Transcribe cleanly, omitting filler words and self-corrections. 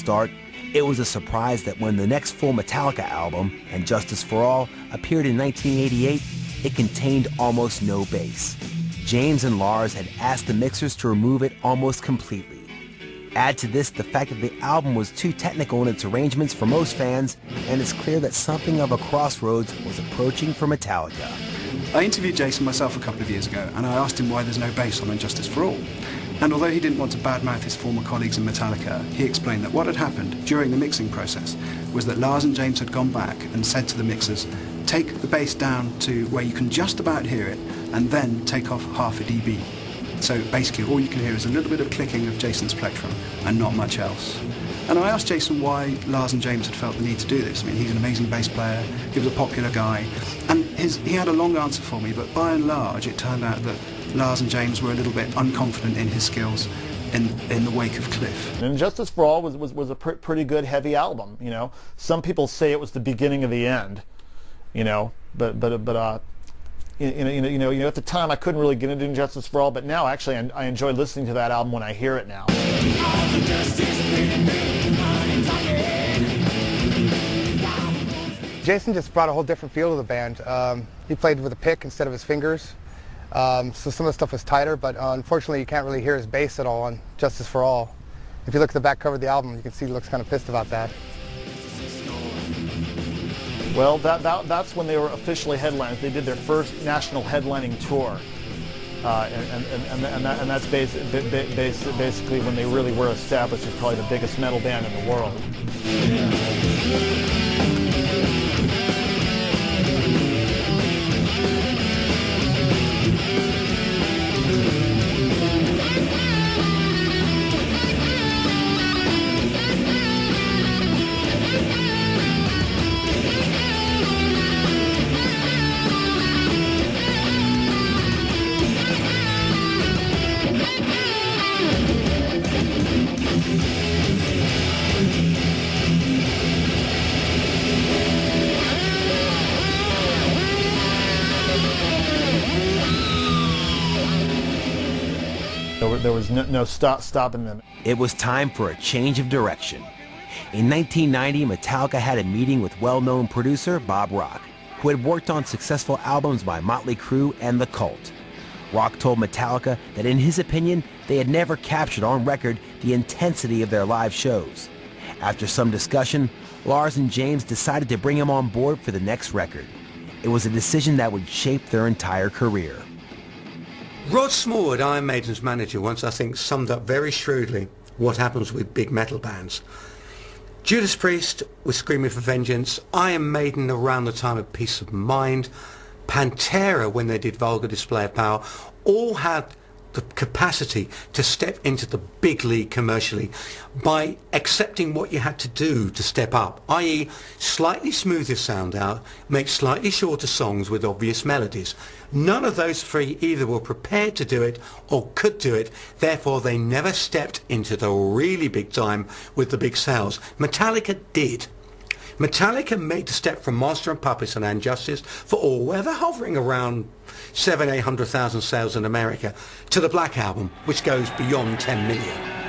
start, it was a surprise that when the next full Metallica album, And Justice for All, appeared in 1988, it contained almost no bass. James and Lars had asked the mixers to remove it almost completely. Add to this the fact that the album was too technical in its arrangements for most fans, and it's clear that something of a crossroads was approaching for Metallica. I interviewed Jason myself a couple of years ago, and I asked him why there's no bass on And Justice for All. And although he didn't want to badmouth his former colleagues in Metallica, he explained that what had happened during the mixing process was that Lars and James had gone back and said to the mixers, take the bass down to where you can just about hear it, and then take off half a dB. So basically all you can hear is a little bit of clicking of Jason's plectrum and not much else. And I asked Jason why Lars and James had felt the need to do this. I mean, he's an amazing bass player, he was a popular guy, and he had a long answer for me, but by and large it turned out that Lars and James were a little bit unconfident in his skills in the wake of Cliff. And Justice for All was a pretty good heavy album, you know. Some people say it was the beginning of the end, you know, but you know, at the time I couldn't really get into Justice for All, but now actually I enjoy listening to that album when I hear it now. Jason just brought a whole different feel to the band. He played with a pick instead of his fingers, so some of the stuff was tighter, but unfortunately you can't really hear his bass at all on Justice for All. If you look at the back cover of the album, you can see he looks kind of pissed about that. Well, that's when they were officially headliners. They did their first national headlining tour, and that's basically when they really were established as probably the biggest metal band in the world. There was no stopping them. It was time for a change of direction. In 1990, Metallica had a meeting with well-known producer Bob Rock, who had worked on successful albums by Motley Crue and The Cult. Rock told Metallica that in his opinion, they had never captured on record the intensity of their live shows. After some discussion, Lars and James decided to bring him on board for the next record. It was a decision that would shape their entire career. Rod Smallwood, Iron Maiden's manager, once I think summed up very shrewdly what happens with big metal bands. Judas Priest was screaming for vengeance, Iron Maiden around the time of Peace of Mind, Pantera when they did Vulgar Display of Power, all had the capacity to step into the big league commercially by accepting what you had to do to step up, i.e. slightly smoother sound out, make slightly shorter songs with obvious melodies. None of those three either were prepared to do it or could do it, therefore they never stepped into the really big time with the big sales. Metallica did. Metallica made the step from Master and Puppets and And Justice for All, where they're hovering around 700,000 to 800,000 sales in America, to the Black Album, which goes beyond 10 million.